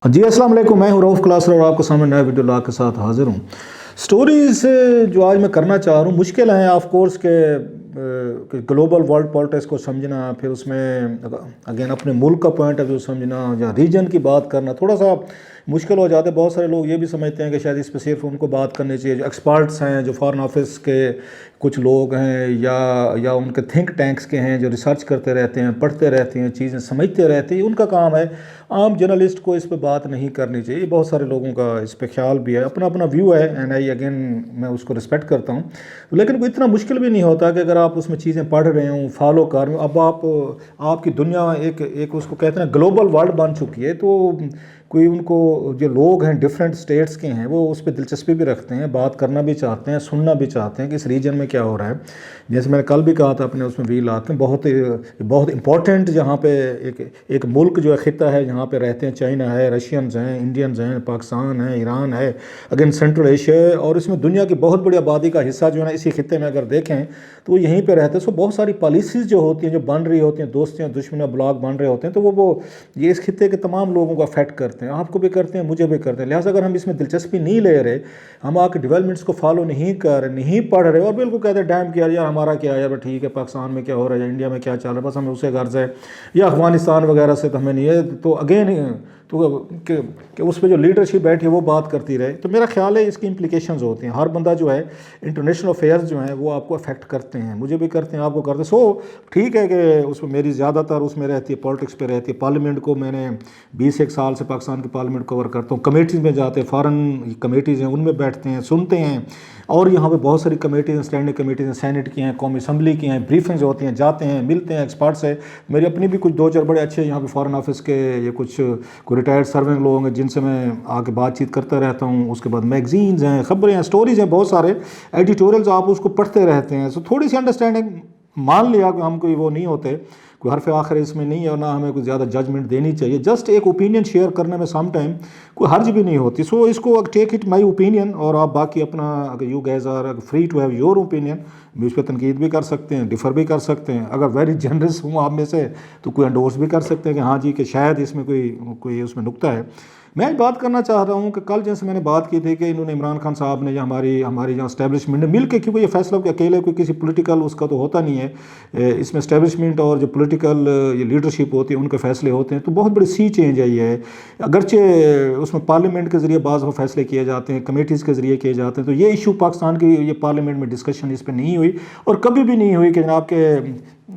جی السلام علیکم، میں ہوں رؤف کلاسر اور آپ کے سامنے نئے ویڈیو لا کے ساتھ حاضر ہوں۔ سٹوریز جو آج میں کرنا چاہ رہا ہوں مشکل ہیں آف کورس کہ گلوبل ورلڈ پالیٹکس کو سمجھنا، پھر اس میں اگین اپنے ملک کا پوائنٹ آف ویو سمجھنا یا ریجن کی بات کرنا تھوڑا سا مشکل ہو جاتا ہے۔ بہت سارے لوگ یہ بھی سمجھتے ہیں کہ شاید اس پہ صرف ان کو بات کرنی چاہیے جو ایکسپرٹس ہیں، جو فارن آفس کے کچھ لوگ ہیں یا ان کے تھنک ٹینکس کے ہیں جو ریسرچ کرتے رہتے ہیں، پڑھتے رہتے ہیں، چیزیں سمجھتے رہتے ہیں، ان کا کام ہے۔ عام جرنلسٹ کو اس پہ بات نہیں کرنی چاہیے۔ بہت سارے لوگوں کا اس پہ خیال بھی ہے، اپنا اپنا ویو ہے، اینڈ اگین میں اس کو رسپیکٹ کرتا ہوں، لیکن کوئی اتنا مشکل بھی نہیں ہوتا کہ اگر آپ اس میں چیزیں پڑھ رہے ہوں، فالو کر رہے ہوں۔ اب آپ کی دنیا ایک اس کو کہتے ہیں گلوبل ورلڈ بن چکی ہے، تو کوئی ان کو جو لوگ ہیں ڈفرینٹ اسٹیٹس کے ہیں وہ اس پہ دلچسپی بھی رکھتے ہیں، بات کرنا بھی چاہتے ہیں، سننا بھی چاہتے ہیں کہ اس ریجن میں کیا ہو رہا ہے۔ جیسے میں نے کل بھی کہا تھا اپنے اس میں ویل آتے ہیں، بہت امپورٹنٹ جہاں پہ ایک ملک جو ہے خطہ ہے جہاں پہ رہتے ہیں، چائنا ہے، رشینز ہیں، انڈینز ہیں، پاکستان ہے، ایران ہے، اگین سینٹرل ایشیا ہے، اور اس میں دنیا کی بہت بڑی آبادی کا حصہ جو ہے نا اسی خطے میں اگر دیکھیں تو وہ یہیں پہ رہتے ہیں۔ سو بہت ساری پالیسیز جو ہوتی ہیں، جو بن رہی ہوتی ہیں، دوستیاں دشمنیاں بلاک بن رہے ہوتے ہیں، تو وہ یہ اس خطے کے تمام لوگوں کو افیکٹ کرتے ہیں، آپ کو بھی کرتے ہیں، مجھے بھی کرتے ہیں۔ لہٰذا اگر ہم اس میں دلچسپی نہیں لے رہے، ہم آ کے ڈیولپمنٹس کو فالو نہیں کر رہے، نہیں پڑھ رہے اور بالکل کہتے ہیں ڈیم کیا یار ہمارا کیا ہے یار، ٹھیک ہے پاکستان میں کیا ہو رہا ہے یا انڈیا میں کیا چل رہا ہے، بس ہمیں اسے غرض ہے، یا افغانستان وغیرہ سے تو ہمیں نہیں ہے، تو اگین کہ اس پہ جو لیڈرشپ بیٹھی ہے وہ بات کرتی رہے، تو میرا خیال ہے اس کی امپلیکیشنز ہوتی ہیں۔ ہر بندہ جو ہے انٹرنیشنل افیئرز جو ہیں وہ آپ کو افیکٹ کرتے ہیں، مجھے بھی کرتے ہیں، آپ کو کرتے ہیں۔ سو ٹھیک ہے کہ اس میں میری زیادہ تر اس میں رہتی ہے، پالیٹکس پہ رہتی ہے۔ پارلیمنٹ کو میں نے 21 سال سے پاکستان کی پارلیمنٹ کور کرتا ہوں، کمیٹیز میں جاتے ہیں، فارن کمیٹیز ہیں ان میں بیٹھتے ہیں، سنتے ہیں، اور یہاں پہ بہت ساری کمیٹیز ہیں، اسٹینڈنگ کمیٹیز ہیں، سینٹ کی ہیں، قومی اسمبلی کی ہیں، بریفنگز ہوتی ہیں، جاتے ہیں، ملتے ہیں ایکسپرٹ سے۔ میری اپنی بھی کچھ 2-4 بڑے اچھے یہاں پہ فارن آفس کے یہ کچھ ریٹائرڈ سرونٹ لوگ ہیں جن سے میں آ کے بات چیت کرتا رہتا ہوں۔ اس کے بعد میگزینز ہیں، خبریں ہیں، سٹوریز ہیں، بہت سارے ایڈیٹوریلز آپ اس کو پڑھتے رہتے ہیں۔ سو تھوڑی سی انڈرسٹینڈنگ مان لیا کہ ہم کوئی وہ نہیں ہوتے، کوئی حرف آخر اس میں نہیں ہے، اور نہ ہمیں کوئی زیادہ ججمنٹ دینی چاہیے، جسٹ ایک اوپینین شیئر کرنے میں سم ٹائم کوئی حرج بھی نہیں ہوتی۔ سو اس کو ٹیک اٹ مائی اوپینین، اور آپ باقی اپنا اگر you guys are free to have your opinion, بھی اس پہ تنقید بھی کر سکتے ہیں، ڈفر بھی کر سکتے ہیں، اگر ویری جنرس ہوں آپ میں سے تو کوئی انڈورس بھی کر سکتے ہیں کہ ہاں جی کہ شاید اس میں کوئی اس میں نکتہ ہے۔ میں بات کرنا چاہ رہا ہوں کہ کل جیسے میں نے بات کی تھی کہ انہوں نے عمران خان صاحب نے یا ہماری جو اسٹیبلشمنٹ نے مل کے، کیونکہ یہ فیصلہ کہ اکیلے کوئی کسی پولیٹیکل اس کا تو ہوتا نہیں ہے، اس میں اسٹیبلشمنٹ اور جو پولیٹیکل یہ لیڈرشپ ہوتی ہے ان کے فیصلے ہوتے ہیں، تو بہت بڑی سی چینج آئی ہے۔ اگرچہ اس میں پارلیمنٹ کے ذریعے بعض وہ فیصلے کیے جاتے ہیں، کمیٹیز کے ذریعے کیے جاتے ہیں، تو یہ ایشو پاکستان کی یہ پارلیمنٹ میں ڈسکشن اس پہ نہیں ہوئی، اور کبھی بھی نہیں ہوئی کہ جناب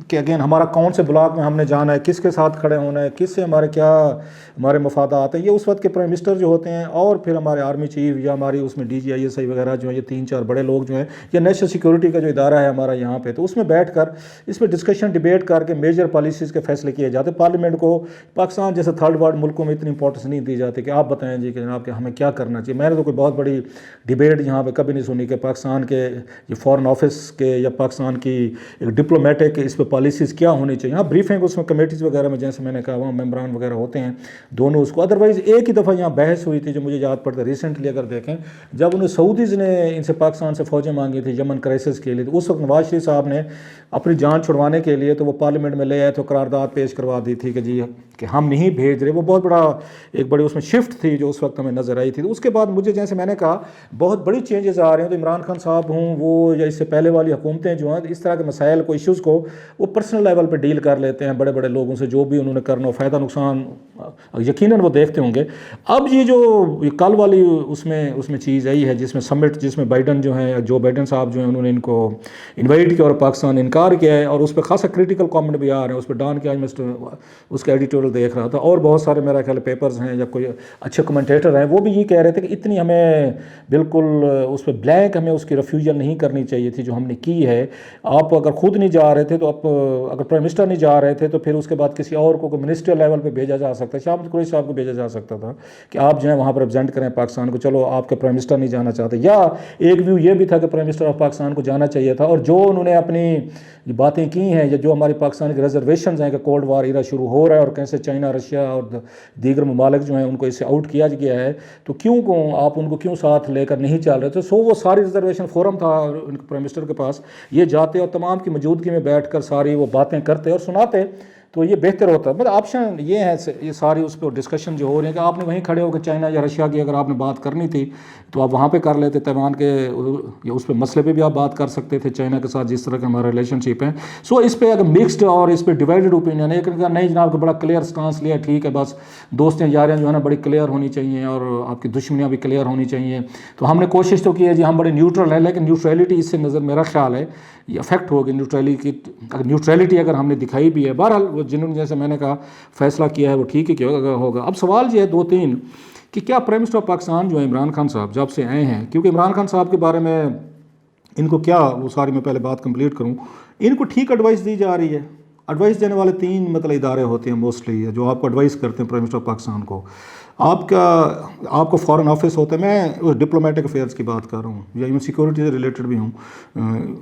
کہ اگین ہمارا کون سے بلاک میں ہم نے جانا ہے، کس کے ساتھ کھڑے ہونا ہے، کس سے ہمارے مفادات ہیں۔ یہ اس وقت کے پرائم منسٹر جو ہوتے ہیں اور پھر ہمارے آرمی چیف یا ہماری اس میں DGISI وغیرہ جو ہیں، یہ 3-4 بڑے لوگ جو ہیں، یا نیشنل سیکورٹی کا جو ادارہ ہے ہمارا یہاں پہ، تو اس میں بیٹھ کر اس پہ ڈسکشن ڈیبیٹ کر کے میجر پالیسیز کے فیصلے کیے جاتے ہیں۔ پارلیمنٹ کو پاکستان جیسے تھرڈ ورلڈ ملکوں میں اتنی امپورٹنس نہیں دی جاتی کہ آپ بتائیں جی کہ جناب کہ ہمیں کیا کرنا چاہیے۔ میں نے تو کوئی بہت بڑی ڈیبیٹ یہاں پہ کبھی نہیں سنی کہ پاکستان کے یہ فارن آفس کے یا پاکستان کی ایک ڈپلومیٹک اس پہ پالیسیز کیا ہونی چاہیے۔ ہاں بریفنگ اس میں کمیٹیز وغیرہ میں جیسے میں نے کہا وہاں ممبران وغیرہ ہوتے ہیں دونوں اس کو، ادروائز ایک ہی دفعہ یہاں بحث ہوئی تھی جو مجھے یاد پڑتا ہے ریسنٹلی اگر دیکھیں، جب انہیں سعودیز نے ان سے پاکستان سے فوجیں مانگی تھی یمن کرائسس کے لیے، تو اس وقت نواز شریف صاحب نے اپنی جان چھڑوانے کے لیے تو وہ پارلیمنٹ میں لے آئے تھے، قرارداد پیش کروا دی تھی کہ جی کہ ہم نہیں بھیج رہے۔ وہ بہت بڑا ایک بڑی اس میں شفٹ تھی جو اس وقت ہمیں نظر آئی تھی۔ تو اس کے بعد مجھے جیسے میں نے کہا بہت بڑی چینجز آ رہے ہیں، تو عمران خان صاحب ہوں وہ یا اس سے پہلے والی حکومتیں جو ہیں اس طرح کے مسائل کو، ایشوز کو وہ پرسنل لیول پہ ڈیل کر لیتے ہیں، بڑے بڑے لوگوں سے جو بھی انہوں نے کرنا ہو، فائدہ نقصان یقیناً وہ دیکھتے ہوں گے۔ اب یہ جو کل والی اس میں چیز آئی ہے جس میں سمٹ، جس میں بائیڈن جو ہیں، جو بائیڈن صاحب جو ہیں انہوں نے ان کو انوائٹ کیا اور پاکستان نے انکار کیا ہے، اور اس پہ خاصا کریٹیکل کامنٹ بھی آ رہے ہیں اس پہ۔ ڈان کے آج میں اس کا ایڈیٹوریل دیکھ رہا تھا، اور بہت سارے میرا خیال پیپرز ہیں یا کوئی اچھے کمنٹیٹر ہیں، وہ بھی یہ کہہ رہے تھے کہ اتنی ہمیں بالکل اس پہ بلینک ہمیں اس کی ریفیوجل نہیں کرنی چاہیے تھی جو ہم نے کی ہے۔ آپ اگر خود نہیں جا رہے تھے تو آپ اگر پرائم منسٹر نہیں جا رہے تھے تو پھر اس کے بعد کسی اور کو منسٹر لیول پہ بھیجا جا سکتا ہے، شاہد قریشی صاحب کو بھیجا جا سکتا تھا کہ آپ جو ہیں وہاں پر ریپرزینٹ کریں پاکستان کو، چلو آپ کے پرائم منسٹر نہیں جانا چاہتے، یا ایک ویو یہ بھی تھا کہ پرائم منسٹر آف پاکستان کو جانا چاہیے تھا، اور جو انہوں نے اپنی باتیں کی ہیں یا جو ہماری پاکستان کی ریزرویشنز ہیں کہ کولڈ وار ایرا شروع ہو رہا ہے اور کیسے چائنا، رشیا اور دیگر ممالک جو ہیں ان کو اس سے آؤٹ کیا گیا ہے، تو کیوں آپ ان کو کیوں ساتھ لے کر نہیں چل رہے تھے۔ سو وہ ساری ریزرویشن فورم تھا ان کے پرائم منسٹر کے پاس، یہ جاتے اور تمام کی موجودگی میں بیٹھ کر ساری وہ باتیں کرتے اور سناتے، تو یہ بہتر ہوتا ہے. مطلب آپشن یہ ہے, یہ ساری اس پہ ڈسکشن جو ہو رہے ہیں کہ آپ نے وہیں کھڑے ہو کہ چائنا یا رشیا کی اگر آپ نے بات کرنی تھی تو آپ وہاں پہ کر لیتے, تیوان کے اس پہ مسئلے پہ بھی آپ بات کر سکتے تھے چائنا کے ساتھ جس طرح کا ہمارا ریلیشن شپ ہے. سو اس پہ اگر مکسڈ اور اس پہ ڈیوائڈڈ اوپینین ہے, نہیں جناب کہ بڑا کلیئر سٹانس لیا, ٹھیک ہے بس دوستیں یاریاں جو ہے نا بڑی کلیئر ہونی چاہیے اور آپ کی دشمنیاں بھی کلیئر ہونی چاہیے. تو ہم نے کوشش تو کی ہے جی ہم بڑے نیوٹرل ہیں, لیکن نیوٹرلٹی اس سے نظر میرا خیال ہے یہ افیکٹ ہوگی نیوٹرلٹی اگر ہم نے دکھائی بھی ہے. بہرحال وہ جنہوں نے جیسے میں نے کہا فیصلہ کیا ہے وہ ٹھیک ہے کہ ہوگا. اب سوال یہ ہے 2-3 کہ کیا پرائم منسٹر آف پاکستان جو ہے عمران خان صاحب جب سے آئے ہیں, کیونکہ عمران خان صاحب کے بارے میں ان کو کیا وہ ساری میں پہلے بات کمپلیٹ کروں, ان کو ٹھیک ایڈوائس دی جا رہی ہے. ایڈوائس دینے والے 3 مطلب ادارے ہوتے ہیں موسٹلی جو آپ کو ایڈوائس کرتے ہیں پرائم منسٹر آف پاکستان کو. آپ کو فارن آفس ہوتا ہے, میں ڈپلومیٹک افیئرس کی بات کر رہا ہوں یا ایون سیکورٹی سے ریلیٹڈ بھی ہوں,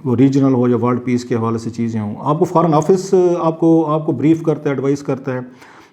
وہ ریجنل ہو یا ورلڈ پیس کے حوالے سے چیزیں ہوں. آپ کو فارن آفس آپ کو بریف کرتا ہے, ایڈوائس کرتا ہے.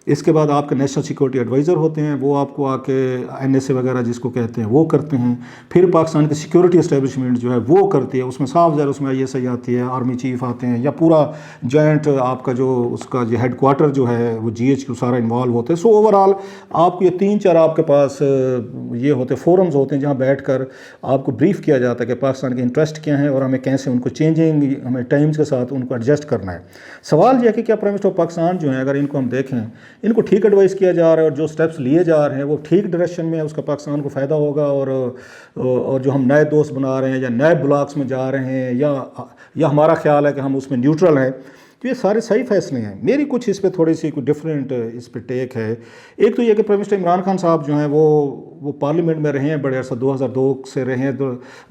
اس کے بعد آپ کے نیشنل سیکورٹی ایڈوائزر ہوتے ہیں, وہ آپ کو آ کے NSA وغیرہ جس کو کہتے ہیں وہ کرتے ہیں. پھر پاکستان کی سیکورٹی اسٹیبلشمنٹ جو ہے وہ کرتی ہے, اس میں صاف ظاہر اس میں ISI آتی ہے, آرمی چیف آتے ہیں یا پورا جوائنٹ آپ کا جو اس کا جو ہیڈ کوارٹر جو ہے وہ GH سارا انوالو ہوتے ہیں. سو اوور آل آپ کو یہ 3-4 آپ کے پاس یہ ہوتے فورمز ہوتے ہیں جہاں بیٹھ کر آپ کو بریف کیا جاتا ہے کہ پاکستان کے انٹرسٹ کیا ہیں اور ہمیں کیسے ان کو چینجنگ ہمیں ٹائمز کے ساتھ ان کو ایڈجسٹ کرنا ہے. سوال یہ ہے کہ کیا پرائم منسٹر آف پاکستان جو ہیں اگر ان کو ہم دیکھیں ان کو ٹھیک ایڈوائس کیا جا رہا ہے اور جو سٹیپس لیے جا رہے ہیں وہ ٹھیک ڈائریکشن میں اس کا پاکستان کو فائدہ ہوگا, اور جو ہم نئے دوست بنا رہے ہیں یا نئے بلاکس میں جا رہے ہیں یا ہمارا خیال ہے کہ ہم اس میں نیوٹرل ہیں, تو یہ سارے صحیح فیصلے ہیں. میری کچھ اس پہ تھوڑی سی کوئی ڈفرینٹ اس پہ ٹیک ہے. ایک تو یہ کہ پرائم منسٹر عمران خان صاحب جو ہیں وہ پارلیمنٹ میں رہے ہیں بڑے عرصہ, 2002 سے رہے ہیں,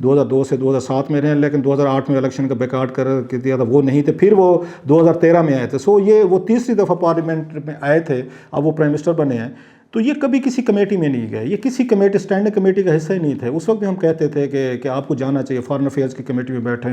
2002 سے 2007 میں رہے ہیں, لیکن 2008 میں الیکشن کا بیکاٹ کر کے دیا تھا وہ نہیں تھے, پھر وہ 2013 میں آئے تھے. سو یہ وہ تیسری دفعہ پارلیمنٹ میں آئے تھے, اب وہ پرائم منسٹر بنے ہیں. تو یہ کبھی کسی کمیٹی میں نہیں گئے, یہ کسی کمیٹی اسٹینڈنگ کمیٹی کا حصہ ہی نہیں تھے. اس وقت بھی ہم کہتے تھے کہ آپ کو جانا چاہیے, فارن افیئرس کی کمیٹی میں بیٹھیں,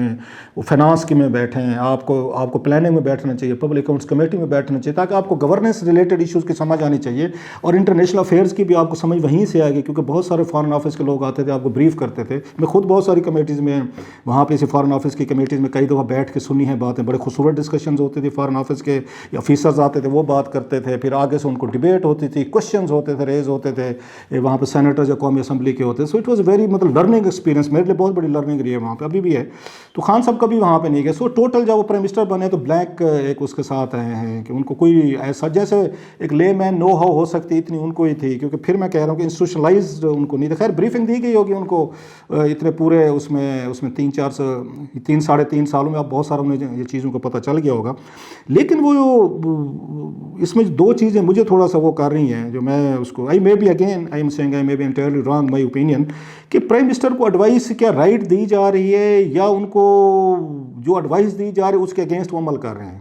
وہ فائنانس کی میں بیٹھیں, آپ کو پلاننگ میں بیٹھنا چاہیے, پبلک اکاؤنٹس کمیٹی میں بیٹھنا چاہیے, تاکہ آپ کو گورننس ریلیٹڈ ایشوز کی سمجھ آنی چاہیے, اور انٹرنیشنل افیئرس کی بھی آپ کو سمجھ وہیں سے آئے گی, کیونکہ بہت سارے فارن آفس کے لوگ آتے تھے آپ کو بریف کرتے تھے. میں خود بہت ساری کمیٹیز میں وہاں پہ فارن آفس کی کمیٹیز میں کئی دفعہ بیٹھ کے سنی ہیں باتیں, بڑے خوبصورت ڈسکشنز ہوتی تھی. فارن آفس کے آفیسرز آتے تھے وہ بات کرتے تھے, پھر آگے سے ان کو ڈبیٹ ہوتی تھی, کوشچنز ہوتے تھے, ریز ہوتے تھے, وہاں پہ سینیٹرز یا قومی اسمبلی کے ہوتے. سو اٹ واز ویری مطلب لرننگ ایکسپیرینس, میرے لیے بہت بڑی لرننگ رہی ہے وہاں پہ, ابھی بھی ہے. تو خان صاحب کبھی وہاں پہ نہیں گئے. سو ٹوٹل جب وہ پرائم منسٹر بنے تو بلینک ایک اس کے ساتھ آئے ہیں کہ ان کو کوئی ایسا جیسے ایک لے مین نو ہاؤ ہو سکتی اتنی ان کو ہی تھی, کیونکہ پھر میں کہہ رہا ہوں کہ انسٹیٹیوشنلائزڈ ان کو نہیں تھا. خیر بریفنگ دی گئی ہوگی ان کو اتنے پورے اس میں 3-3.5 سالوں میں اب بہت سارا انہیں یہ چیزوں کو پتہ چل گیا ہوگا. لیکن وہ اس میں 2 چیزیں مجھے تھوڑا سا وہ کر رہی ہیں جو میں اس کو I am seeing I may be entirely wrong my opinion, کہ پرائم منسٹر کو ایڈوائس کیا رائٹ دی جا رہی ہے یا ان کو جو ایڈوائس دی جا رہی ہے اس کے اگینسٹ وہ عمل کر رہے ہیں.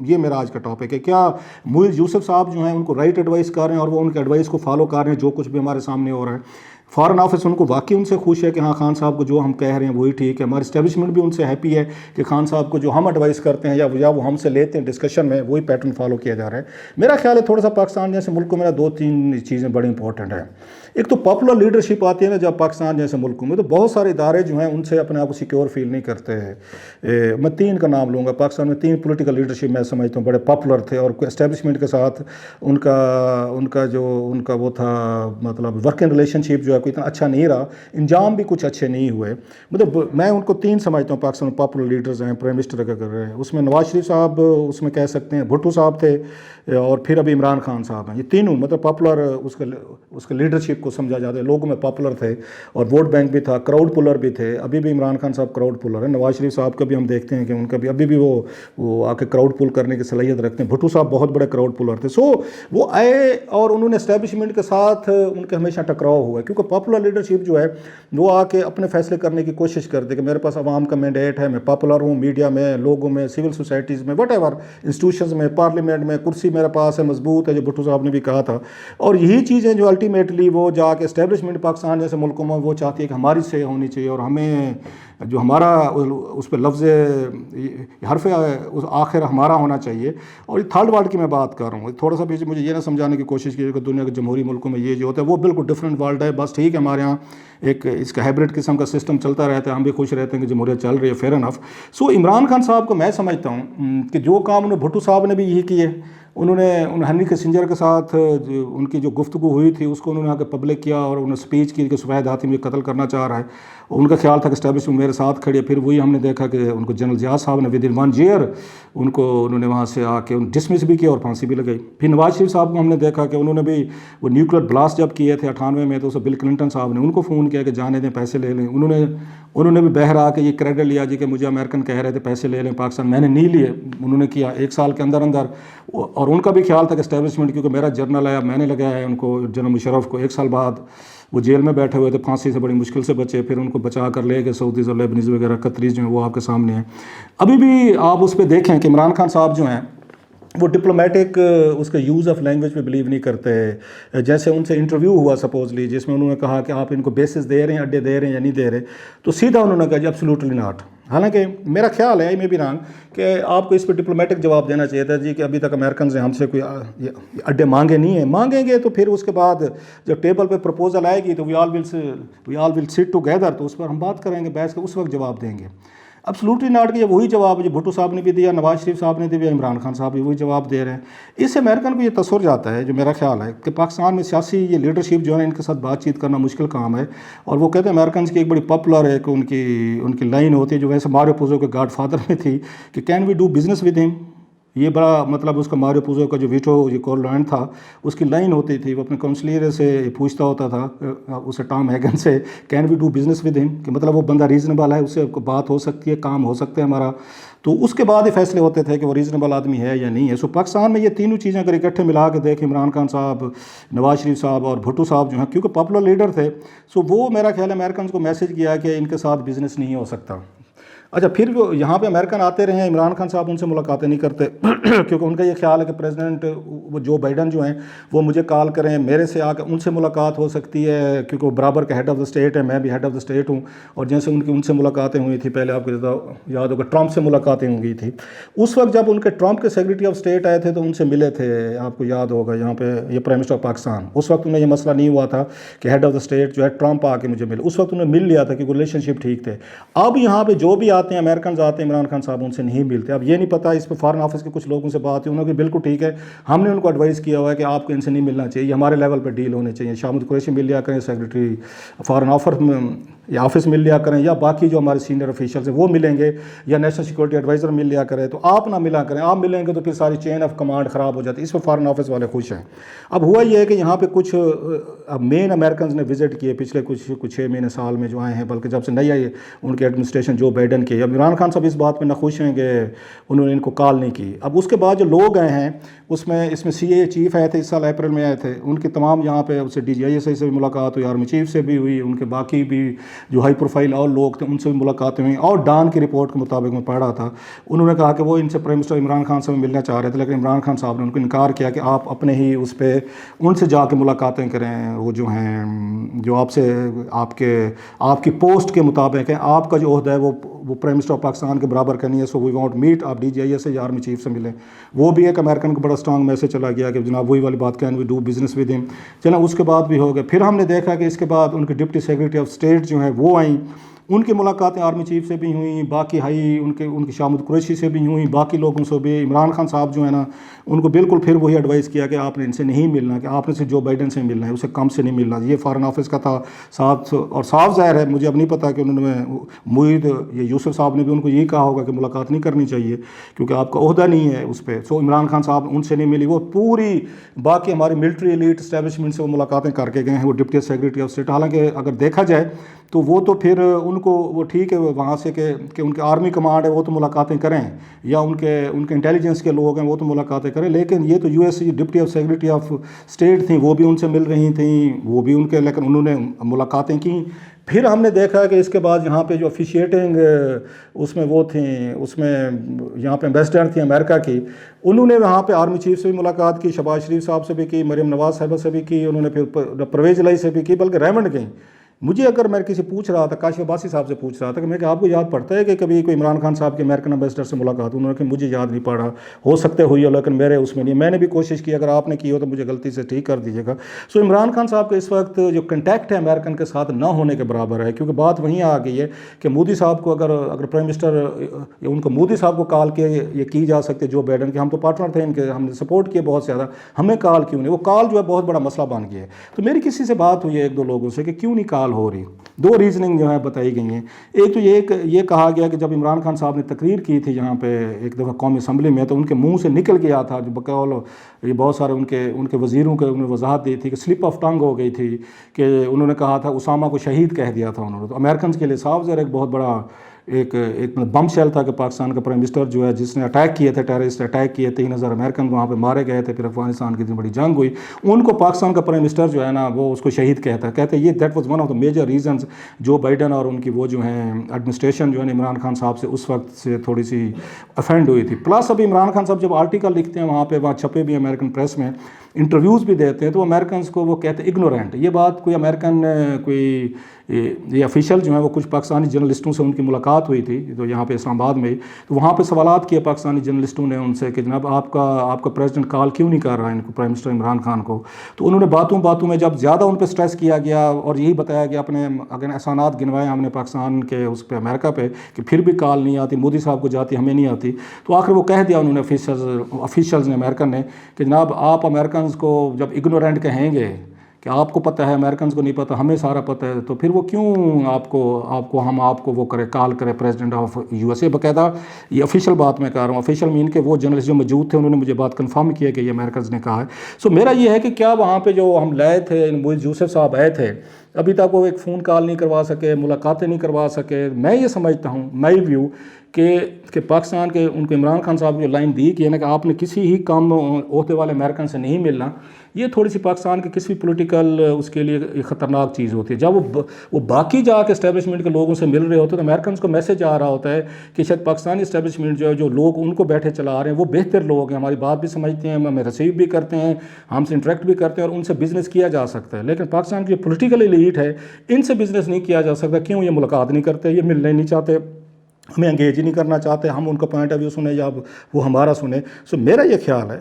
یہ میرا آج کا ٹاپک ہے. کیا معیز یوسف صاحب جو ہیں ان کو رائٹ ایڈوائس کر رہے ہیں اور وہ ان کے ایڈوائس کو فالو کر رہے ہیں جو کچھ بھی ہمارے سامنے ہو رہا ہے. فارن آفس ان کو واقعی ان سے خوش ہے کہ ہاں خان صاحب کو جو ہم کہہ رہے ہیں وہی ٹھیک ہے. ہماری اسٹیبلشمنٹ بھی ان سے ہیپی ہے کہ خان صاحب کو جو ہم ایڈوائس کرتے ہیں یا وہ ہم سے لیتے ہیں ڈسکشن میں وہی پیٹرن فالو کیا جا رہا ہے. میرا خیال ہے تھوڑا سا پاکستان جیسے ملک میں 2-3 چیزیں بڑی امپورٹنٹ ہیں. ایک تو پاپولر لیڈرشپ آتی ہے نا, جب پاکستان جیسے ملکوں میں تو بہت سارے ادارے جو ہیں ان سے اپنے آپ کو سیکیور فیل نہیں کرتے ہیں. میں 3 کا نام لوں گا. پاکستان میں 3 پولیٹیکل لیڈرشپ میں سمجھتا ہوں بڑے پاپولر تھے اور اسٹیبلشمنٹ کے ساتھ ان کا وہ تھا مطلب ورکنگ ریلیشن شپ جو ہے کوئی اتنا اچھا نہیں رہا, انجام بھی کچھ اچھے نہیں ہوئے. مطلب میں ان کو 3 سمجھتا ہوں پاکستان میں پاپولر لیڈرز ہیں. پرائم منسٹر اگر کر رہے ہیں اس میں نواز شریف صاحب اس میں کہہ سکتے ہیں, بھٹو صاحب تھے, اور پھر ابھی عمران خان صاحب ہیں. یہ تینوں مطلب پاپولر اس کے لیڈرشپ کو سمجھا جاتا ہے, لوگوں میں پاپولر تھے اور ووٹ بینک بھی تھا, کراؤڈ پولر بھی تھے. ابھی بھی عمران خان صاحب کراؤڈ پولر ہیں. نواز شریف صاحب کا بھی ہم دیکھتے ہیں کہ ان کا بھی ابھی بھی وہ آ کے کراؤڈ پول کرنے کی صلاحیت رکھتے ہیں. بھٹو صاحب بہت بڑے کراؤڈ پولر تھے. سو وہ آئے اور انہوں نے اسٹیبلشمنٹ کے ساتھ ان کے ہمیشہ ٹکراؤ ہوا ہے, کیونکہ پاپولر لیڈرشپ جو ہے وہ آ کے اپنے فیصلے کرنے کی کوشش کرتے کہ میرے پاس عوام کا مینڈیٹ ہے, میں پاپولر ہوں, میڈیا میں, لوگوں میں, سول سوسائٹیز میں, وٹ ایور انسٹیٹیوشنز میں, پارلیمنٹ میں, کرسی میرے پاس ہے مضبوط ہے, جو بھٹو صاحب نے بھی کہا تھا. اور یہی چیزیں جو الٹیمیٹلی وہ جا کے اسٹیبلشمنٹ پاکستان جیسے ملکوں میں وہ چاہتی ہے کہ ہماری سے ہونی چاہیے, اور ہمیں جو ہمارا اس پہ لفظ حرف آخر ہمارا ہونا چاہیے. اور تھرڈ ورلڈ کی میں بات کر رہا ہوں, تھوڑا سا بھی مجھے یہ نہ سمجھانے کی کوشش کی کہ دنیا کے جمہوری ملکوں میں یہ جو ہوتا ہے وہ بالکل ڈفرینٹ ورلڈ ہے. بس ٹھیک ہے, ہمارے یہاں ایک اس کا ہائبرڈ قسم کا سسٹم چلتا رہتا ہے, ہم بھی خوش رہتے ہیں کہ جمہوریت چل رہی ہے, فیئر انف. سو عمران خان صاحب کو میں سمجھتا ہوں کہ جو کام انہوں بھٹو صاحب نے بھی یہی کیے, انہوں نے ہنری کسنجر کے ساتھ ان کی جو گفتگو ہوئی تھی اس کو انہوں نے آ کے پبلک کیا, اور انہوں نے اسپیچ کی کہ سفید ہاتھی مجھے قتل کرنا چاہ رہا ہے. ان کا خیال تھا کہ اسٹیبلشمنٹ میرے ساتھ کھڑی ہے. پھر وہی ہم نے دیکھا کہ ان کو جنرل ضیاء صاحب نے ود ان 1 year انہوں نے وہاں سے آ کے ڈسمس بھی کیا اور پھانسی بھی لگائی. پھر نواز شریف صاحب کو ہم نے دیکھا کہ انہوں نے بھی وہ نیوکلیر بلاسٹ جب کیے تھے 98 میں, تو اسے بل کلنٹن صاحب نے ان کو فون کیا کہ جانے دیں, پیسے لے لیں. انہوں نے بھی بہر آ کے یہ کریڈٹ لیا جی کہ مجھے امریکن کہہ رہے تھے پیسے لے لیں پاکستان, میں نے نہیں لیے. انہوں نے کیا 1 سال کے اندر, اور ان کا بھی خیال تھا کہ اسٹیبلشمنٹ کیونکہ میرا جرنل ہے, میں نے لگایا ہے ان کو, جنرل مشرف کو. 1 سال بعد وہ جیل میں بیٹھے ہوئے تھے, پھانسی سے بڑی مشکل سے بچے, پھر ان کو بچا کر لے گئے سعودیز اور لیبنیز وغیرہ, قطریز جو ہیں وہ آپ کے سامنے ہیں. ابھی بھی آپ اس پہ دیکھیں کہ عمران خان صاحب جو ہیں وہ ڈپلومیٹک اس کے یوز آف لینگویج پہ بلیو نہیں کرتے. جیسے ان سے انٹرویو ہوا سپوزلی جس میں انہوں نے کہا کہ آپ ان کو بیسز دے رہے ہیں, اڈے دے رہے ہیں یا نہیں دے رہے, تو سیدھا انہوں نے کہا جی ایبسلیوٹلی ناٹ. حالانکہ میرا خیال ہے, میں بھی رانگ, کہ آپ کو اس پہ ڈپلومیٹک جواب دینا چاہیے تھا جی کہ ابھی تک امریکنز نے ہم سے کوئی اڈے مانگے نہیں ہیں. مانگیں گے تو پھر اس کے بعد جب ٹیبل پہ پرپوزل آئے گی تو وی آل ول سٹ ٹوگیدر, تو اس پر ہم بات کریں گے, بیٹھ کے اس وقت جواب دیں گے. ایبسلیوٹلی ناٹ کے وہی جواب جو بھٹو صاحب نے بھی دیا, نواز شریف صاحب نے دیا, عمران خان صاحب بھی وہی جواب دے رہے ہیں. اس سے امریکن کو یہ تصور جاتا ہے, جو میرا خیال ہے, کہ پاکستان میں سیاسی یہ لیڈرشپ جو ہے ان کے ساتھ بات چیت کرنا مشکل کام ہے. اور وہ کہتے ہیں امریکنز کی ایک بڑی پاپولر ایک ان کی لائن ہوتی ہے جو ویسے ماریو پوزو کے گاڈ فادر میں تھی کہ can we do business with him. یہ بڑا مطلب اس کا ماریو پوزو کا جو ویٹو یہ کال لائن تھا, اس کی لائن ہوتی تھی. وہ اپنے کونسلر سے پوچھتا ہوتا تھا اسے, ٹام ہیگن سے, can we do business with him, کہ مطلب وہ بندہ ریزنیبل ہے, اس سے بات ہو سکتی ہے, کام ہو سکتا ہے ہمارا. تو اس کے بعد یہ فیصلے ہوتے تھے کہ وہ ریزنیبل آدمی ہے یا نہیں ہے. سو پاکستان میں یہ تینوں چیزیں اگر اکٹھے ملا کے دیکھیں, عمران خان صاحب, نواز شریف صاحب اور بھٹو صاحب جو ہیں, کیونکہ پاپولر لیڈر تھے, سو وہ میرا خیال ہے امریکنز کو میسج کیا کہ ان کے ساتھ بزنس نہیں ہو سکتا. اچھا, پھر وہ یہاں پہ امریکن آتے رہے ہیں, عمران خان صاحب ان سے ملاقاتیں نہیں کرتے کیونکہ ان کا یہ خیال ہے کہ پریزیڈنٹ وہ جو بائیڈن جو ہیں وہ مجھے کال کریں, میرے سے آ کے ان سے ملاقات ہو سکتی ہے, کیونکہ وہ برابر کا ہیڈ آف دا اسٹیٹ ہے, میں بھی ہیڈ آف دا اسٹیٹ ہوں. اور جیسے ان سے ملاقاتیں ہوئی تھی پہلے, آپ کو یاد ہوگا ٹرمپ سے ملاقاتیں ہوئی تھی. اس وقت جب ان کے ٹرمپ کے سیکریٹری آف اسٹیٹ آئے تھے تو ان سے ملے تھے, آپ کو یاد ہوگا, یہاں پہ یہ پرائم منسٹر آف پاکستان. اس وقت انہیں یہ مسئلہ نہیں ہوا تھا کہ ہیڈ آف دا اسٹیٹ جو ہے ٹرمپ آ کے مجھے ملے, اس وقت انہیں مل لیا تھا کہ ریلیشن شپ ٹھیک تھے. اب یہاں پہ جو بھی آتے ہیں امریکنز آتے ہیں, عمران خان صاحب ان سے نہیں ملتے. اب یہ نہیں پتا, اس پہ فارن آفس کے کچھ لوگوں سے بات ہوئی, انہوں نے بالکل ٹھیک ہے, ہم نے ان کو ایڈوائز کیا ہوا ہے کہ آپ کو ان سے نہیں ملنا چاہیے, ہمارے لیول پہ ڈیل ہونے چاہیے. شاہ محمود قریشی مل لیا کریں, سیکریٹری فارن آفر میں یا آفس مل لیا کریں, یا باقی جو ہمارے سینئر آفیشلز ہیں وہ ملیں گے, یا نیشنل سیکورٹی ایڈوائزر مل لیا کرے. تو آپ نہ ملا کریں, آپ ملیں گے تو پھر ساری چین آف کمانڈ خراب ہو جاتی ہے. اس پہ فارن آفس والے خوش ہیں. اب ہوا یہ ہے کہ یہاں پہ کچھ مین امریکنز نے وزٹ کیے پچھلے کچھ 6 مہینے سال میں جو آئے ہیں, بلکہ جب سے نئی آئی ان کی ایڈمنسٹریشن جو بائیڈن کی. اب عمران خان صاحب اس بات پہ نہ خوش ہیں کہ انہوں نے ان کو کال نہیں کی. اب اس کے بعد جو لوگ آئے ہیں اس میں سی اے چیف آئے تھے, اس سال اپریل میں آئے تھے, ان کی تمام یہاں پہ اس سے D G I S I سے بھی ملاقات ہوئی, آرمی چیف سے بھی ہوئی, ان کے باقی بھی جو ہائی پروفائل اور لوگ تھے ان سے بھی ملاقاتیں ہوئیں. اور ڈان کی رپورٹ کے مطابق میں پڑھ رہا تھا, انہوں نے کہا کہ وہ ان سے پرائم منسٹر عمران خان سے ملنا چاہ رہے تھے, لیکن عمران خان صاحب نے ان کو انکار کیا کہ آپ اپنے ہی اس پہ ان سے جا کے ملاقاتیں کریں, وہ جو ہیں جو آپ سے آپ کی پوسٹ کے مطابق ہے, آپ کا جو عہدہ ہے وہ پرائم منسٹر آف پاکستان کے برابر کا نہیں ہے. سو وی وانٹ میٹ, آپ ڈی جی آئی ایس سے یا آرمی چیف سے ملیں. وہ بھی ایک امریکن کو بڑا اسٹرانگ میسج چلا گیا کہ جناب وہی والی بات, can we do business with him. چلیں اس کے بعد بھی ہو گیا. پھر ہم نے دیکھا کہ اس کے بعد ان کے ڈپٹی سیکریٹری آف اسٹیٹ جو ہیں وہ آئیں, ان کی ملاقاتیں آرمی چیف سے بھی ہوئیں, باقی ان کی شاہ محمود قریشی سے بھی ہوئیں, باقی لوگوں سے بھی. عمران خان صاحب جو ہے نا, ان کو بالکل پھر وہی ایڈوائز کیا کہ آپ نے ان سے نہیں ملنا, کہ آپ نے صرف جو بائیڈن سے ملنا ہے, اسے کم سے نہیں ملنا. یہ فارن آفس کا تھا ساتھ. اور صاف ظاہر ہے, مجھے اب نہیں پتا کہ انہوں نے معید یا یوسف صاحب نے بھی ان کو یہی کہا ہوگا کہ ملاقات نہیں کرنی چاہیے کیونکہ آپ کا عہدہ نہیں ہے اس پہ. سو عمران خان صاحب ان سے نہیں ملی, وہ پوری باقی ہماری ملٹری ایلیٹ اسٹیبلشمنٹ سے وہ ملاقاتیں کر کے گئے ہیں, وہ ڈپٹی سیکریٹری آف اسٹیٹ. حالانکہ اگر دیکھا جائے تو وہ تو پھر ان کو وہ ٹھیک ہے وہاں سے کہ ان کے آرمی کمانڈ ہے وہ تو ملاقاتیں کریں, یا ان کے انٹیلیجنس کے لوگ ہیں وہ تو ملاقاتیں کریں, لیکن یہ تو U S C deputy of secretary of state تھیں, وہ بھی ان سے مل رہی تھیں, وہ بھی ان کے, لیکن انہوں نے ملاقاتیں کیں. پھر ہم نے دیکھا کہ اس کے بعد یہاں پہ جو افیشیٹنگ اس میں وہ تھیں، اس میں یہاں پہ ایمبیسڈر تھیں امریکہ کی، انہوں نے وہاں پہ آرمی چیف سے بھی ملاقات کی، شہباز شریف صاحب سے بھی کی، مریم نواز صاحبہ سے بھی کی، انہوں نے پھر پرویز الہی سے بھی کی، بلکہ ریمنڈ گئیں۔ مجھے اگر میں کسی پوچھ رہا تھا، کاشف عباسی صاحب سے پوچھ رہا تھا کہ آپ کو یاد پڑتا ہے کہ کبھی کوئی عمران خان صاحب کے امریکن امبیسڈر سے ملاقات؟ انہوں نے کہ مجھے یاد نہیں پڑا، ہو سکتے ہوئی ہے لیکن میرے اس میں نہیں۔ میں نے بھی کوشش کی، اگر آپ نے کی ہو تو مجھے غلطی سے ٹھیک کر دیجیے گا۔ سو عمران خان صاحب کے اس وقت جو کنٹیکٹ ہے امریکن کے ساتھ نہ ہونے کے برابر ہے، کیونکہ بات وہیں آ گئی ہے کہ مودی صاحب کو اگر پرائم منسٹر ان کو مودی صاحب کو کال کے یہ کی جا سکتے جو بائیڈن کے، ہم تو پارٹنر تھے ان کے، ہم نے سپورٹ کیے بہت زیادہ، ہمیں کال کیوں نہیں؟ وہ کال جو ہے بہت بڑا مسئلہ بن گیا ہے۔ تو میری کسی سے بات ہوئی ہے ایک دو لوگوں سے کہ کیوں نہیں کال ہو رہی، دو ریزننگ جو ہے بتائی گئی ہیں۔ ایک تو یہ کہا گیا کہ جب عمران خان صاحب نے تقریر کی تھی یہاں پہ ایک دفعہ قومی اسمبلی میں، تو ان کے منہ سے نکل گیا تھا جو بقول یہ بہت سارے ان کے وزیروں کے انہوں نے وضاحت دی تھی کہ سلپ آف ٹنگ ہو گئی تھی، کہ انہوں نے کہا تھا اسامہ کو شہید کہہ دیا تھا انہوں نے۔ تو امریکنز کے لیے صاف ظاہر ایک بہت بڑا ایک بم شیل تھا کہ پاکستان کا پرائم منسٹر جو ہے، جس نے اٹیک کیے تھے، ٹیررسٹ اٹیک کیے، 3000 امریکن وہاں پہ مارے گئے تھے، پھر افغانستان کی اتنی بڑی جنگ ہوئی، ان کو پاکستان کا پرائم منسٹر جو ہے نا وہ اس کو شہید کہتے یہ that was one of the major reasons جو بائیڈن اور ان کی وہ جو ہیں ایڈمنسٹریشن جو ہے عمران خان صاحب سے اس وقت سے تھوڑی سی افینڈ ہوئی تھی۔ پلس ابھی عمران خان صاحب جب آرٹیکل لکھتے ہیں وہاں چھپے بھی امریکن پریس میں، انٹرویوز بھی دیتے ہیں، تو امریکنز کو وہ کہتے ہیں اگنورینٹ۔ یہ بات کوئی امریکن کوئی یہ افیشل جو ہیں وہ کچھ پاکستانی جرنلسٹوں سے ان کی ملاقات ہوئی تھی تو یہاں پہ اسلام آباد میں، تو وہاں پہ سوالات کیے پاکستانی جرنلسٹوں نے ان سے کہ جناب آپ کا پریزیڈنٹ کال کیوں نہیں کر رہا ہے ان کو، پرائم منسٹر عمران خان کو؟ تو انہوں نے باتوں میں جب زیادہ ان پہ سٹریس کیا گیا اور یہی بتایا کہ اپنے اگر احسانات گنوائے ہم نے پاکستان کے اس پہ امریکہ پہ کہ پھر بھی کال نہیں آتی، مودی صاحب کو جاتی ہمیں نہیں آتی، تو آخر وہ کہہ دیا انہوں نے افیشلز نے امریکن نے کہ جناب آپ امریکنز کو جب اگنورینٹ کہیں گے کہ آپ کو پتہ ہے امریکنز کو نہیں پتہ، ہمیں سارا پتہ ہے، تو پھر وہ کیوں آپ کو وہ کرے کال کرے president of U S A? باقاعدہ یہ افیشل بات میں کہہ رہا ہوں، افیشل مین کہ وہ جرنلسٹ جو موجود تھے انہوں نے مجھے بات کنفرم کیا کہ یہ امریکنز نے کہا ہے۔ سو میرا یہ ہے کہ کیا وہاں پہ جو ہم لائے تھے موئز یوسف صاحب آئے تھے، ابھی تک وہ ایک فون کال نہیں کروا سکے، ملاقاتیں نہیں کروا سکے۔ میں یہ سمجھتا ہوں مائی ویو کہ پاکستان کے ان کو عمران خان صاحب نے جو لائن دی کہ آپ نے کسی ہی کم عہدے والے امریکن سے نہیں ملنا، یہ تھوڑی سی پاکستان کے کسی بھی پولیٹیکل اس کے لیے ایک خطرناک چیز ہوتی ہے۔ جب وہ باقی جا کے اسٹیبلشمنٹ کے لوگوں سے مل رہے ہوتے ہیں تو امریکنز کو میسج آ رہا ہوتا ہے کہ شاید پاکستانی اسٹیبلشمنٹ جو لوگ ان کو بیٹھے چلا رہے ہیں وہ بہتر لوگ ہیں، ہماری بات بھی سمجھتے ہیں، ہمیں ریسیو بھی کرتے ہیں، ہم سے انٹریکٹ بھی کرتے ہیں اور ان سے بزنس کیا جا سکتا ہے۔ لیکن پاکستان کی جو پولیٹیکل ایلیٹ ہے ان سے بزنس نہیں کیا جا سکتا۔ کیوں؟ یہ ملاقات نہیں کرتے، یہ ملنے نہیں چاہتے، ہمیں انگیج ہی نہیں کرنا چاہتے، ہم ان کا پوائنٹ آف ویو سنیں یا وہ ہمارا سنیں۔ سو میرا یہ خیال ہے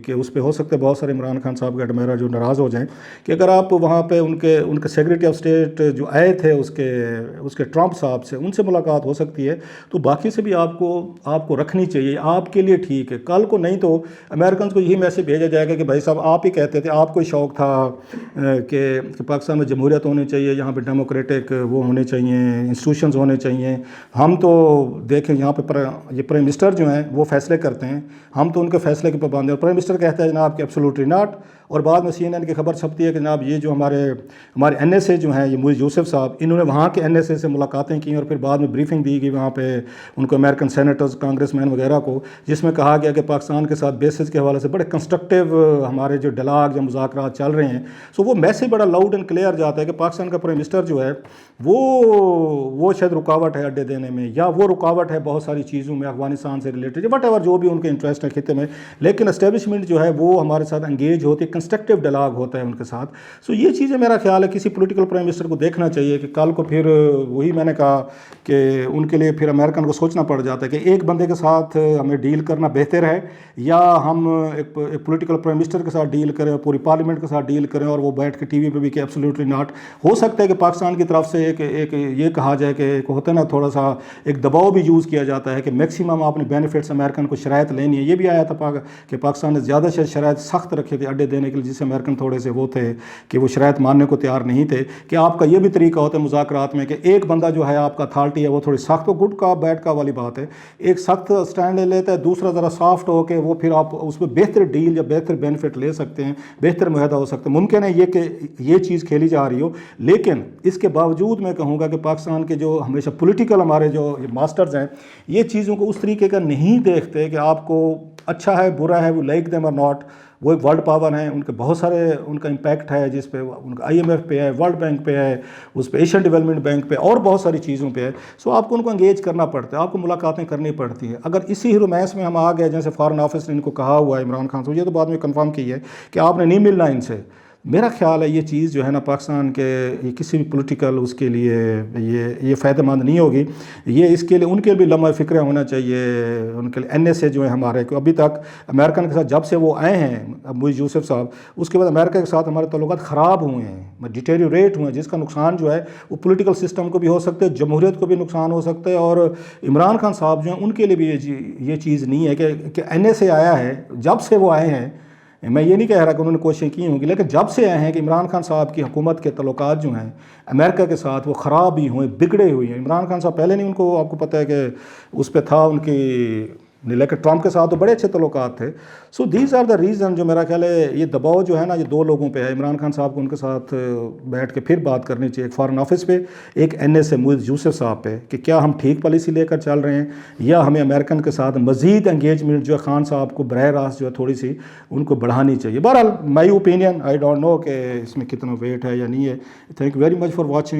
کہ اس پہ ہو سکتا ہے بہت سارے عمران خان صاحب کے ایڈمائرر جو ناراض ہو جائیں کہ اگر آپ وہاں پہ ان کے سیکریٹری آف اسٹیٹ جو آئے تھے اس کے ٹرمپ صاحب سے، ان سے ملاقات ہو سکتی ہے، تو باقی سے بھی آپ کو رکھنی چاہیے، آپ کے لیے ٹھیک ہے۔ کل کو نہیں تو امریکنز کو یہی میسج بھیجا جائے گا کہ بھائی صاحب آپ ہی کہتے تھے، آپ کو شوق تھا کہ پاکستان میں جمہوریت ہونی چاہیے، یہاں پہ ڈیموکریٹک وہ ہونے چاہیے، انسٹیٹیوشنز ہونے چاہیے، ہم تو دیکھیں یہاں پہ یہ پرائم منسٹر جو ہیں وہ فیصلے کرتے ہیں، ہم تو ان کے فیصلے کے پابند ہیں، اور پرائم منسٹر کہتا ہے جناب کہ ایبسولوٹلی ناٹ، اور بعد میں CNN کی خبر چھپتی ہے کہ جناب یہ جو ہمارے NSA جو ہیں، یہ موئز یوسف صاحب، انہوں نے وہاں کے NSA سے ملاقاتیں کی اور پھر بعد میں بریفنگ دی گئی وہاں پہ ان کو امریکن سینیٹرز، کانگریس مین وغیرہ کو، جس میں کہا گیا کہ پاکستان کے ساتھ بیسز کے حوالے سے بڑے کنسٹرکٹیو ہمارے جو ڈائلاگ یا مذاکرات چل رہے ہیں۔ سو وہ میسج بڑا لاؤڈ اینڈ کلیئر جاتا ہے کہ پاکستان کا پرائم منسٹر جو ہے وہ شاید رکاوٹ ہے اڈے دینے میں، یا وہ رکاوٹ ہے بہت ساری چیزوں میں افغانستان سے ریلیٹڈ، وٹ ایور جو بھی ان کے انٹرسٹ ہے خطے میں، لیکن اسٹیبلشمنٹ جو ہے وہ ہمارے ساتھ انگیج ہوتی ہے، کنسٹرکٹیو ڈائلاگ ہوتا ہے ان کے ساتھ۔ سو یہ چیزیں میرا خیال ہے کسی پولیٹیکل پرائم منسٹر کو دیکھنا چاہیے کہ کل کو پھر وہی میں نے کہا کہ ان کے لیے پھر امریکن کو سوچنا پڑ جاتا ہے کہ ایک بندے کے ساتھ ہمیں ڈیل کرنا بہتر ہے یا ہم ایک پولیٹیکل پرائم منسٹر کے ساتھ ڈیل کریں، پوری پارلیمنٹ کے ساتھ ڈیل کریں اور وہ بیٹھ کے ٹی وی پہ بھی کہ ایبسولوٹلی ناٹ۔ ہو سکتا ہے کہ پاکستان کی طرف سے ایک یہ کہا جائے کہ ایک ہوتا ہے نا تھوڑا سا ایک دباؤ بھی یوز کیا جاتا ہے کہ میکسیمم آپ نے بینیفٹس امریکن کو شرائط لینی ہے۔ یہ بھی آیا تھا کہ پاکستان نے زیادہ شرائط سخت رکھے تھے اڈے دینے کے لیے، جس سے امریکن تھوڑے سے وہ تھے کہ وہ شرائط ماننے کو تیار نہیں تھے، کہ آپ کا یہ بھی طریقہ ہوتا ہے مذاکرات میں کہ ایک بندہ جو ہے آپ کا اتھارٹی ہے وہ تھوڑی سخت، گڈ کا بیڈ کا والی بات ہے، ایک سخت سٹینڈ لے لیتا ہے، دوسرا ذرا سافٹ ہو کے وہ پھر آپ اس میں بہتر ڈیل یا بہتر بینیفٹ لے سکتے ہیں، بہتر معاہدہ ہو سکتا ہے۔ ممکن ہے یہ کہ یہ چیز کھیلی جا رہی ہو، لیکن اس کے باوجود میں کہوں گا کہ پاکستان کے جو ہمیشہ پولیٹیکل ہمارے جو ماسٹرز ہیں یہ چیزوں کو اس طریقے کا نہیں دیکھتے کہ آپ کو اچھا ہے برا ہے، وہ لائک دیم اور ناٹ، وہ ایک ورلڈ پاور ہیں, ان کے بہت سارے ان کا امپیکٹ ہے جس پہ ان کا IMF پہ ہے, ورلڈ بینک پہ ہے, اس پہ ایشین ڈیولپمنٹ بینک پہ, اور بہت ساری چیزوں پہ ہے. سو آپ کو ان کو انگیج کرنا پڑتا ہے, آپ کو ملاقاتیں کرنی پڑتی ہیں. اگر اسی رومانس میں ہم آ گئے, جیسے فارن آفس نے ان کو کہا ہوا ہے عمران خان سے, یہ تو بعد میں کنفرم کی ہے کہ آپ نے نہیں ملنا ان سے, میرا خیال ہے یہ چیز جو ہے نا پاکستان کے یہ کسی بھی پولیٹیکل اس کے لیے یہ فائدہ مند نہیں ہوگی. یہ اس کے لیے ان کے بھی لمحہ فکر ہونا چاہیے, ان کے لیے NSA جو ہے ہمارے, ابھی تک امریکن کے ساتھ جب سے وہ آئے ہیں محی یوسف صاحب, اس کے بعد امریکہ کے ساتھ ہمارے تعلقات خراب ہوئے ہیں, ڈیٹیریوریٹ ہوئے ہیں, جس کا نقصان جو ہے وہ پولیٹیکل سسٹم کو بھی ہو سکتا ہے, جمہوریت کو بھی نقصان ہو سکتا ہے. اور عمران خان صاحب جو ہیں ان کے لیے بھی یہ چیز نہیں ہے کہ NSA آیا ہے, جب سے وہ آئے ہیں, میں یہ نہیں کہہ رہا کہ انہوں نے کوششیں کی ہوں گی, لیکن جب سے آئے ہیں کہ عمران خان صاحب کی حکومت کے تعلقات جو ہیں امریکہ کے ساتھ وہ خراب ہی ہوئے, بگڑے ہوئے ہیں. عمران خان صاحب پہلے نہیں, ان کو آپ کو پتہ ہے کہ اس پہ تھا ان کی, لیکن ٹرمپ کے ساتھ تو بڑے اچھے تعلقات تھے. So these are the reason, جو میرا خیال ہے یہ دباؤ جو ہے نا یہ دو لوگوں پہ ہے. عمران خان صاحب کو ان کے ساتھ بیٹھ کے پھر بات کرنی چاہیے, ایک فارن آفس پہ, ایک NSA محی یوسف صاحب پہ, کہ کیا ہم ٹھیک پالیسی لے کر چل رہے ہیں یا ہمیں امریکن کے ساتھ مزید انگیجمنٹ جو ہے خان صاحب کو براہ راست جو ہے تھوڑی سی ان کو بڑھانی چاہیے. بہرحال my opinion, I don't know کہ اس میں کتنا ویٹ ہے یا نہیں ہے. Thank you very much for watching.